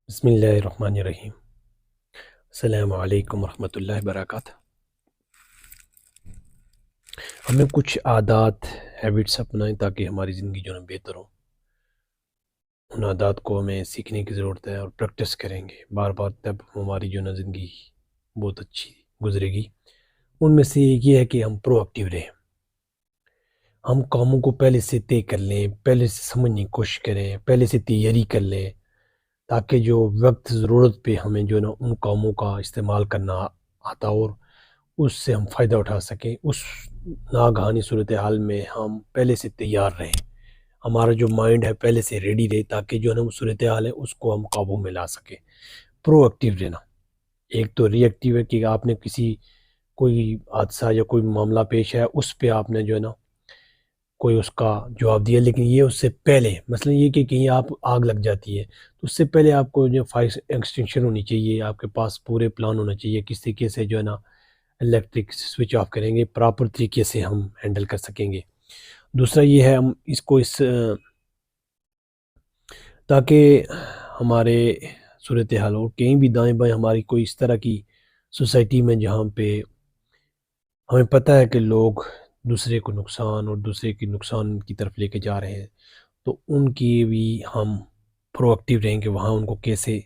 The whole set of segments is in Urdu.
بسم اللہ الرحمن الرحیم۔ السلام علیکم ورحمۃ اللہ وبرکاتہ۔ ہمیں کچھ عادات ہیبٹس اپنائیں تاکہ ہماری زندگی جو ہے نا بہتر ہو۔ ان عادات کو ہمیں سیکھنے کی ضرورت ہے اور پریکٹس کریں گے بار بار، تب ہماری جو ہے نا زندگی بہت اچھی گزرے گی۔ ان میں سے ایک یہ ہے کہ ہم پرو ایکٹیو رہیں، ہم کاموں کو پہلے سے طے کر لیں، پہلے سے سمجھنے کی کوشش کریں، پہلے سے تیاری کر لیں، تاکہ جو وقت ضرورت پہ ہمیں جو ہے نا ان کاموں کا استعمال کرنا آتا اور اس سے ہم فائدہ اٹھا سکیں۔ اس ناگہانی صورتحال میں ہم پہلے سے تیار رہیں، ہمارا جو مائنڈ ہے پہلے سے ریڈی رہے، تاکہ جو ہے نا وہ صورتحال ہے اس کو ہم قابو میں لا سکیں۔ پرو ایکٹیو رہنا، ایک تو ری ایکٹیو ہے کہ آپ نے کوئی حادثہ یا کوئی معاملہ پیش ہے، اس پہ آپ نے جو ہے نا کوئی اس کا جواب دیا، لیکن یہ اس سے پہلے مثلا یہ کہ کہیں آپ آگ لگ جاتی ہے تو اس سے پہلے آپ کو جو فائر ایکسٹنکشن ہونی چاہیے، آپ کے پاس پورے پلان ہونا چاہیے کس طریقے سے جو ہے نا الیکٹرک سوئچ آف کریں گے، پراپر طریقے سے ہم ہینڈل کر سکیں گے۔ دوسرا یہ ہے ہم اس کو تاکہ ہمارے صورتحال اور کہیں بھی دائیں بائیں ہماری کوئی اس طرح کی سوسائٹی میں جہاں پہ ہمیں پتہ ہے کہ لوگ دوسرے کو نقصان اور دوسرے کی نقصان کی طرف لے کے جا رہے ہیں، تو ان کی بھی ہم پرو ایکٹیو رہیں گے، وہاں ان کو کیسے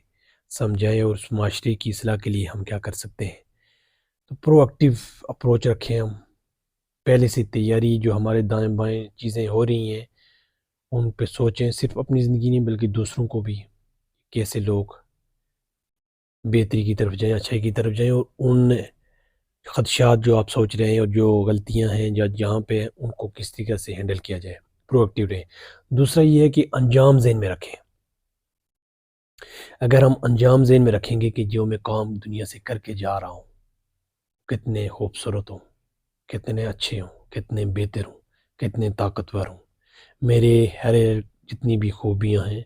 سمجھائیں اور اس معاشرے کی اصلاح کے لیے ہم کیا کر سکتے ہیں۔ تو پرو ایکٹیو اپروچ رکھیں، ہم پہلے سے تیاری، جو ہمارے دائیں بائیں چیزیں ہو رہی ہیں ان پہ سوچیں، صرف اپنی زندگی نہیں بلکہ دوسروں کو بھی، کیسے لوگ بہتری کی طرف جائیں، اچھائی کی طرف جائیں، اور ان خدشات جو آپ سوچ رہے ہیں اور جو غلطیاں ہیں یا جہاں پہ ہیں ان کو کس طریقے سے ہینڈل کیا جائے، پرو ایکٹیو رہیں۔ دوسرا یہ ہے کہ انجام ذہن میں رکھیں۔ اگر ہم انجام ذہن میں رکھیں گے کہ جو میں کام دنیا سے کر کے جا رہا ہوں کتنے خوبصورت ہوں، کتنے اچھے ہوں، کتنے بہتر ہوں، کتنے طاقتور ہوں، میرے ہر جتنی بھی خوبیاں ہیں،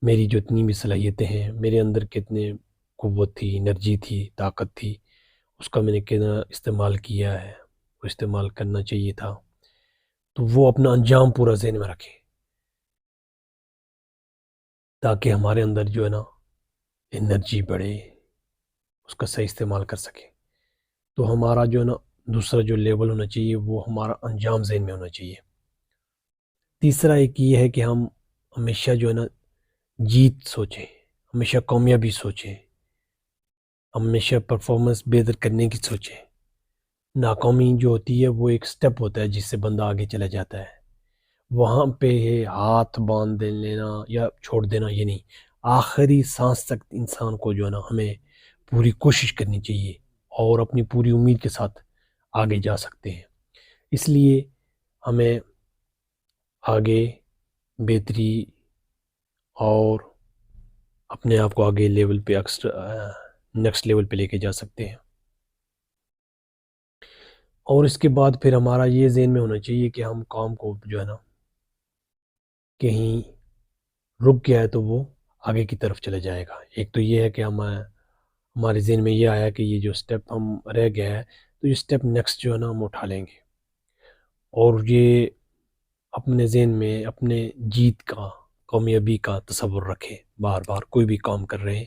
میری جتنی بھی صلاحیتیں ہیں، میرے اندر کتنے قوت تھی، انرجی تھی، طاقت تھی، اس کا میں نے کتنا استعمال کیا ہے، وہ استعمال کرنا چاہیے تھا، تو وہ اپنا انجام پورا ذہن میں رکھیں تاکہ ہمارے اندر جو ہے نا انرجی بڑھے، اس کا صحیح استعمال کر سکیں۔ تو ہمارا جو ہے نا دوسرا جو لیول ہونا چاہیے وہ ہمارا انجام ذہن میں ہونا چاہیے۔ تیسرا ایک یہ ہے کہ ہم ہمیشہ جو ہے نا جیت سوچیں، ہمیشہ کامیابی سوچیں، ہمیشہ پرفارمنس بہتر کرنے کی سوچیں۔ ناکامی جو ہوتی ہے وہ ایک سٹیپ ہوتا ہے جس سے بندہ آگے چلا جاتا ہے، وہاں پہ ہاتھ باندھ لینا یا چھوڑ دینا یہ نہیں، آخری سانس تک انسان کو جو ہے نا ہمیں پوری کوشش کرنی چاہیے اور اپنی پوری امید کے ساتھ آگے جا سکتے ہیں۔ اس لیے ہمیں آگے بہتری اور اپنے آپ کو آگے لیول پہ نیکسٹ لیول پہ لے کے جا سکتے ہیں۔ اور اس کے بعد پھر ہمارا یہ ذہن میں ہونا چاہیے کہ ہم کام کو جو ہے نا کہیں رک گیا ہے تو وہ آگے کی طرف چلا جائے گا۔ ایک تو یہ ہے کہ ہمارے ذہن میں یہ آیا کہ یہ جو سٹیپ ہم رہ گیا ہے تو یہ سٹیپ نیکسٹ جو ہے نا ہم اٹھا لیں گے، اور یہ اپنے ذہن میں اپنے جیت کا، کامیابی کا تصور رکھیں۔ بار بار کوئی بھی کام کر رہے ہیں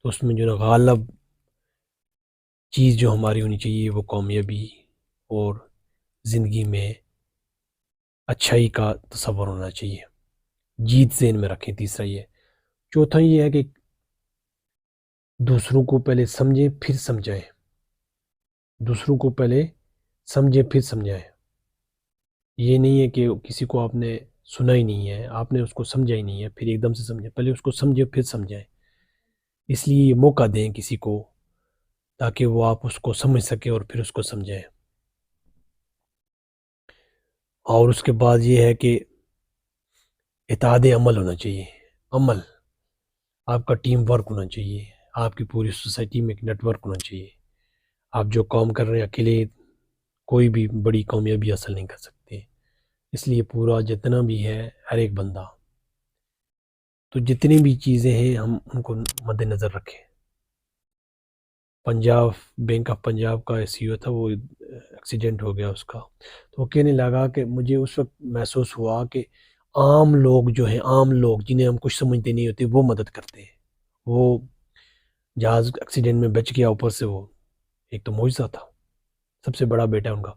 تو اس میں جو ہے نا غالب چیز جو ہماری ہونی چاہیے وہ کامیابی اور زندگی میں اچھائی کا تصور ہونا چاہیے، جیت ذہن میں رکھیں۔ تیسرا یہ، چوتھا یہ ہے کہ دوسروں کو پہلے سمجھیں پھر سمجھائیں، دوسروں کو پہلے سمجھیں پھر سمجھائیں۔ یہ نہیں ہے کہ کسی کو آپ نے سنا ہی نہیں ہے، آپ نے اس کو سمجھا ہی نہیں ہے پھر ایک دم سے سمجھیں، پہلے اس کو سمجھیں پھر سمجھائیں۔ اس لیے یہ موقع دیں کسی کو تاکہ وہ آپ اس کو سمجھ سکیں اور پھر اس کو سمجھائیں۔ اور اس کے بعد یہ ہے کہ اتحاد عمل ہونا چاہیے، عمل، آپ کا ٹیم ورک ہونا چاہیے، آپ کی پوری سوسائٹی میں ایک نیٹ ورک ہونا چاہیے۔ آپ جو کام کر رہے ہیں اکیلے کوئی بھی بڑی کامیابی حاصل نہیں کر سکتے، اس لیے پورا جتنا بھی ہے ہر ایک بندہ، تو جتنی بھی چیزیں ہیں ہم ان کو مد نظر رکھیں۔ پنجاب بینک آف پنجاب کا سی او تھا، وہ ایکسیڈنٹ ہو گیا اس کا، تو وہ کہنے لگا کہ مجھے اس وقت محسوس ہوا کہ عام لوگ جو ہیں، عام لوگ جنہیں ہم کچھ سمجھتے نہیں ہوتے وہ مدد کرتے ہیں، وہ جہاز ایکسیڈنٹ میں بچ گیا، اوپر سے وہ ایک تو معجزہ تھا، سب سے بڑا بیٹا ان کا.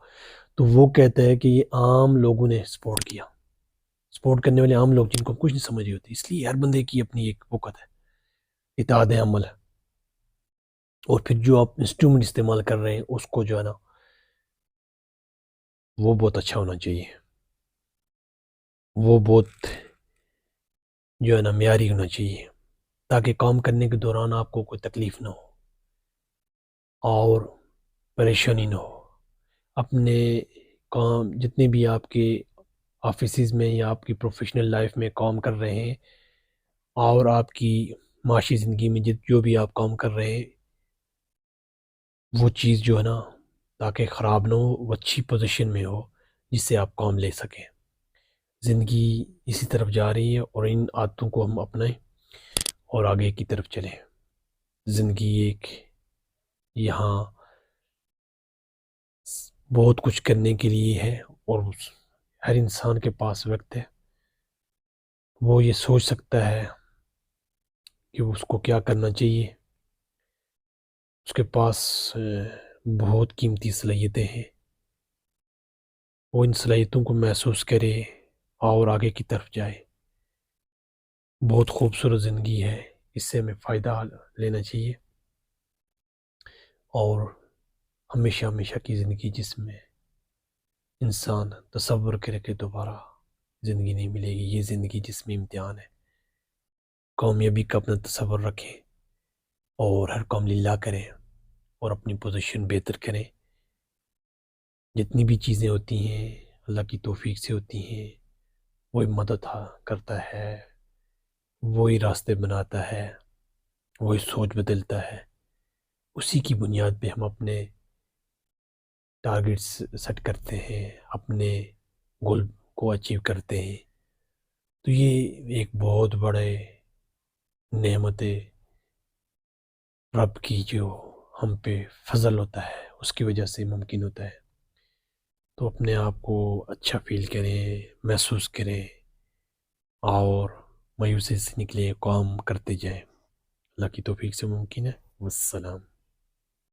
تو وہ کہتا ہے کہ یہ عام لوگوں نے سپورٹ کیا، سپورٹ کرنے والے عام لوگ جن کو کچھ نہیں سمجھ رہی ہوتی. اس لیے ہر بندے کی اپنی ایک وقت ہے، اتحاد عمل ہے. اور پھر جو آپ انسٹرومنٹ استعمال کر رہے ہیں اس کو جو ہے نا وہ بہت اچھا ہونا چاہیے، وہ بہت جو ہے نا معیاری ہونا چاہیے، تاکہ کام کرنے کے دوران آپ کو کوئی تکلیف نہ ہو اور پریشانی نہ ہو. اپنے کام جتنے بھی آپ کے آفیسز میں یا آپ کی پروفیشنل لائف میں کام کر رہے ہیں اور آپ کی معاشی زندگی میں جو بھی آپ کام کر رہے ہیں، وہ چیز جو ہے نا تاکہ خراب نہ ہو، وہ اچھی پوزیشن میں ہو جس سے آپ کام لے سکیں. زندگی اسی طرف جا رہی ہے اور ان عادتوں کو ہم اپنائیں اور آگے کی طرف چلیں. زندگی ایک یہاں بہت کچھ کرنے کے لیے ہے اور ہر انسان کے پاس وقت ہے، وہ یہ سوچ سکتا ہے کہ اس کو کیا کرنا چاہیے. اس کے پاس بہت قیمتی صلاحیتیں ہیں، وہ ان صلاحیتوں کو محسوس کرے اور آگے کی طرف جائے. بہت خوبصورت زندگی ہے، اس سے ہمیں فائدہ لینا چاہیے. اور ہمیشہ ہمیشہ کی زندگی جس میں انسان تصور کرے کہ دوبارہ زندگی نہیں ملے گی، یہ زندگی جس میں امتحان ہے. کامیابی کا اپنا تصور رکھیں اور ہر کام للہ کریں اور اپنی پوزیشن بہتر کریں. جتنی بھی چیزیں ہوتی ہیں اللہ کی توفیق سے ہوتی ہیں، وہی مدد کرتا ہے، وہی راستے بناتا ہے، وہی سوچ بدلتا ہے. اسی کی بنیاد پہ ہم اپنے ٹارگیٹس سیٹ کرتے ہیں، اپنے گول کو اچیو کرتے ہیں. تو یہ ایک بہت بڑے نعمت رب کی جو ہم پہ فضل ہوتا ہے، اس کی وجہ سے ممکن ہوتا ہے. تو اپنے آپ کو اچھا فیل کریں، محسوس کریں اور مایوسی سے نکلے، کام کرتے جائیں. اللہ کی توفیق سے ممکن ہے. والسلام.